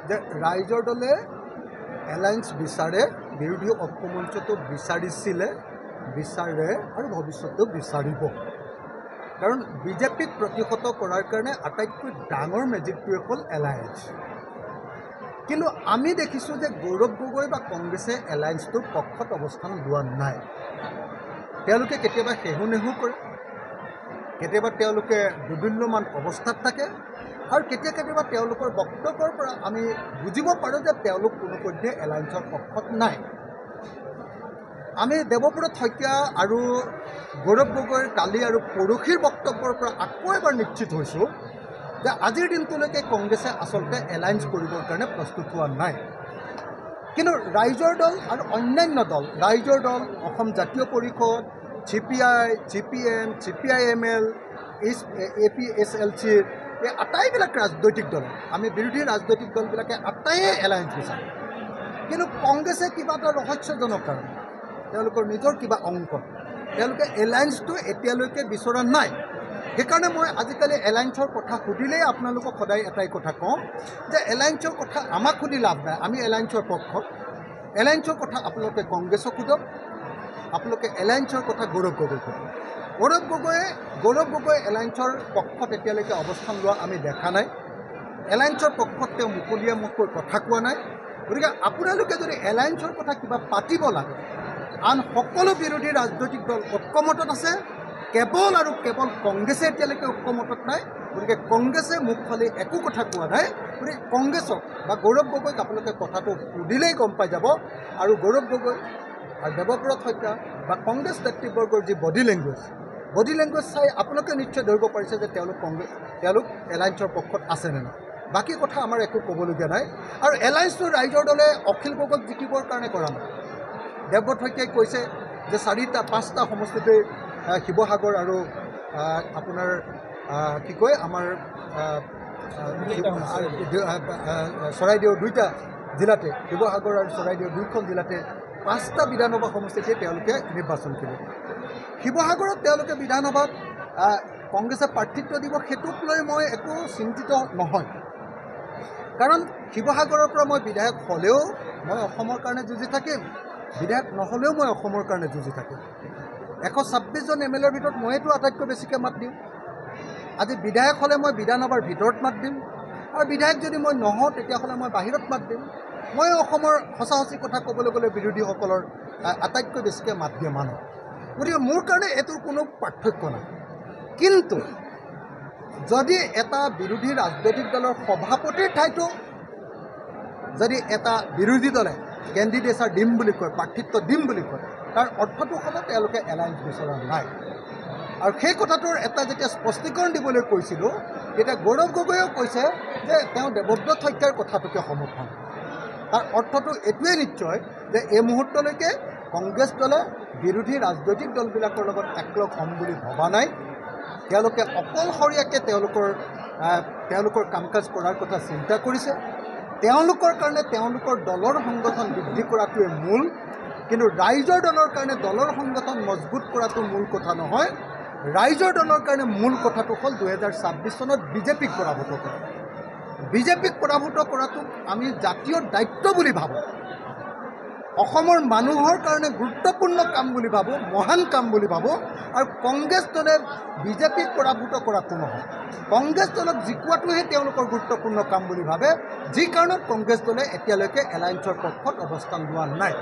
যে ৰাইজৰ দলে এলায়েন্স বিচাৰে, বিৰোধী ঐক্যমঞ্চটো বিচাৰিছিলে, বিচাৰে আৰু ভৱিষ্যতেও বিচাৰিব। কাৰণ বিজেপিক প্ৰতিহত কৰাৰ কাৰণে আটাইতকৈ ডাঙৰ মেজিকটোৱে হ'ল এলায়েন্স। কিন্তু আমি দেখিছোঁ যে গৌৰৱ গগৈ বা কংগ্ৰেছে এলায়েন্সটোৰ পক্ষত অৱস্থান লোৱা নাই। তেওঁলোকে কেতিয়াবা হেহু নেহু কৰে, কেতিয়াবা তেওঁলোকে দুদুল্যমান অৱস্থাত থাকে, আৰু কেতিয়াবা তেওঁলোকৰ বক্তব্যৰ পৰা আমি বুজিব পাৰোঁ যে তেওঁলোক কোনোপধ্যে এলায়েন্সৰ পক্ষত নাই। আমি দেৱব্ৰত শইকীয়া আৰু গৌৰৱ গগৈৰ কালি আৰু পৰহিৰ বক্তব্যৰ পৰা আকৌ এবাৰ নিশ্চিত হৈছোঁ যে আজিৰ দিনটোলৈকে কংগ্ৰেছে আচলতে এলায়েন্স কৰিবৰ কাৰণে প্ৰস্তুত হোৱা নাই। কিন্তু ৰাইজৰ দল আৰু অন্যান্য দল, ৰাইজৰ দল, অসম জাতীয় পৰিষদ, CPI, CPM, CPIML, APSLC, এই আটাইবিলাক ৰাজনৈতিক দল, আমি বিৰোধী ৰাজনৈতিক দলবিলাকে আটাইয়ে এলায়েন্স বিচাৰে। কিন্তু কংগ্ৰেছে কিবা এটা ৰহস্যজনক কাৰণ, তেওঁলোকৰ নিজৰ কিবা অংক, তেওঁলোকে এলায়েন্সটো এতিয়ালৈকে বিচৰা নাই। সেইকাৰণে মই আজিকালি এলায়েন্সৰ কথা সুধিলেই আপোনালোকক সদায় এটাই কথা কওঁ যে এলায়েন্সৰ কথা আমাক সুধি লাভ নাই, আমি এলায়েন্সৰ পক্ষত। এলায়েন্সৰ কথা আপোনালোকে কংগ্ৰেছক সোধক, আপোনালোকে এলায়েন্সৰ কথা গৌৰৱ গগৈক সোধক। গৌৰৱ গগৈ এলায়েন্সৰ পক্ষত এতিয়ালৈকে অৱস্থান লোৱা আমি দেখা নাই। এলায়েন্সৰ পক্ষত তেওঁ মুকলিয়াকৈ কথা কোৱা নাই। গতিকে আপোনালোকে যদি এলায়েন্সৰ কথা কিবা পাতিব লাগে, আন সকলো বিৰোধী ৰাজনৈতিক দল ঐক্যমতত আছে, কেৱল আৰু কেৱল কংগ্ৰেছে এতিয়ালৈকে ঐক্যমতত নাই। গতিকে কংগ্ৰেছে মুখ ফালি একো কথা কোৱা নাই। গতিকে কংগ্ৰেছক বা গৌৰৱ গগৈক আপোনালোকে কথাটো সুধিলেই গম পাই যাব। আৰু গৌৰৱ গগৈ আৰু দেৱব্ৰত শইকীয়া বা কংগ্ৰেছ নেতৃবৰ্গৰ যি বডি লেংগুৱেজ চাই আপোনালোকে নিশ্চয় ধৰিব পাৰিছে যে তেওঁলোক এলায়েন্সৰ পক্ষত আছে নে নাই। বাকী কথা আমাৰ একো ক'বলগীয়া নাই। আৰু এলায়েন্সটো ৰাইজৰ দলে অখিল গগৈক জিকিবৰ কাৰণে কৰা নাই। দেৱব্ৰত শইকীয়াই কৈছে যে 4-5টা সমষ্টিতে শিৱসাগৰ আৰু আপোনাৰ কি কয় আমাৰ চৰাইদেউ 2টা জিলাতে, শিৱসাগৰ আৰু চৰাইদেউ 2খন জিলাতে 5টা বিধানসভা সমষ্টিতে তেওঁলোকে নিৰ্বাচন কৰিব। শিৱসাগৰত তেওঁলোকে বিধানসভাত কংগ্ৰেছে প্ৰাৰ্থিত্ব দিব, সেইটোক লৈ মই একো চিন্তিত নহয়। কাৰণ শিৱসাগৰৰ পৰা মই বিধায়ক হ'লেও মই অসমৰ কাৰণে যুঁজি থাকিম, বিধায়ক নহ'লেও মই অসমৰ কাৰণে যুঁজি থাকিম। 126জন MLAৰ ভিতৰত মইতো আটাইতকৈ বেছিকৈ মাত দিওঁ। আজি বিধায়ক হ'লে মই বিধানসভাৰ ভিতৰত মাত দিম, আৰু বিধায়ক যদি মই নহওঁ তেতিয়াহ'লে মই বাহিৰত মাত দিম। মই অসমৰ সঁচা কথা ক'বলৈ গ'লে বিৰোধীসকলৰ আটাইতকৈ বেছিকৈ মাত দিয়া মানুহ। গতিকে মোৰ কাৰণে এইটোৰ কোনো পাৰ্থক্য নাই। কিন্তু যদি এটা বিৰোধী ৰাজনৈতিক দলৰ সভাপতিৰ ঠাইতো যদি এটা বিৰোধী দলে কেণ্ডিডেটছাৰ দিম বুলি কয়, প্ৰাৰ্থিত্ব দিম বুলি কয়, তাৰ অৰ্থটো হ'ব তেওঁলোকে এলায়েন্স বিচৰা নাই। আৰু সেই কথাটোৰ এটা যেতিয়া স্পষ্টীকৰণ দিবলৈ কৈছিলোঁ, তেতিয়া গৌৰৱ গগৈয়েও কৈছে যে তেওঁ দেৱব্ৰত শইকীয়াৰ কথাটোকে সমৰ্থন। তাৰ অৰ্থটো এইটোৱে নিশ্চয় যে এই মুহূৰ্তলৈকে কংগ্ৰেছ দলে বিৰোধী ৰাজনৈতিক দলবিলাকৰ লগত একলগ হ'ম বুলি ভবা নাই। তেওঁলোকে অকলশৰীয়াকৈ তেওঁলোকৰ কাম কাজ কৰাৰ কথা চিন্তা কৰিছে। তেওঁলোকৰ কাৰণে তেওঁলোকৰ দলৰ সংগঠন বৃদ্ধি কৰাটোৱে মূল। কিন্তু ৰাইজৰ দলৰ কাৰণে দলৰ সংগঠন মজবুত কৰাটো মূল কথা নহয়। ৰাইজৰ দলৰ কাৰণে মূল কথাটো হ'ল 2026 চনত বিজেপিক পৰাভূত কৰা। বিজেপিক পৰাভূত কৰাটো আমি জাতীয় দায়িত্ব বুলি ভাবোঁ, অসমৰ মানুহৰ কাৰণে গুৰুত্বপূৰ্ণ কাম বুলি ভাবোঁ, মহান কাম বুলি ভাবোঁ। আৰু কংগ্ৰেছ দলে বিজেপিক পৰাভূত কৰাটো নহয়, কংগ্ৰেছ দলক জিকোৱাটোহে তেওঁলোকৰ গুৰুত্বপূৰ্ণ কাম বুলি ভাবে, যি কাৰণত কংগ্ৰেছ দলে এতিয়ালৈকে এলায়েন্সৰ পক্ষত অৱস্থান লোৱা নাই।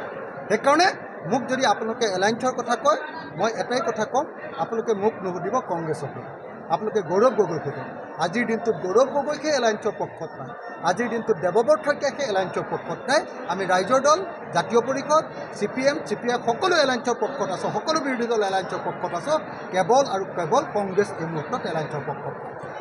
সেইকাৰণে মোক যদি আপোনালোকে এলায়েন্সৰ কথা কয়, মই এটাই কথা ক'ম, আপোনালোকে মোক নুসুধিব, কংগ্ৰেছক সোধক, আপোনালোকে গৌৰৱ গগৈক সোধক। আজিৰ দিনটোত গৌৰৱ গগৈকহে এলায়েন্সৰ পক্ষত নাই, আজিৰ দিনটোত দেৱব্ৰত শইকীয়াকহে এলায়েন্সৰ পক্ষত নাই। আমি ৰাইজৰ দল, জাতীয় পৰিষদ, CPM, CPI সকলো এলায়েন্সৰ পক্ষত আছোঁ, সকলো বিৰোধী দল এলায়েন্সৰ পক্ষত আছোঁ। কেৱল আৰু কেৱল কংগ্ৰেছ এই মুহূৰ্তত এলায়েন্সৰ পক্ষত।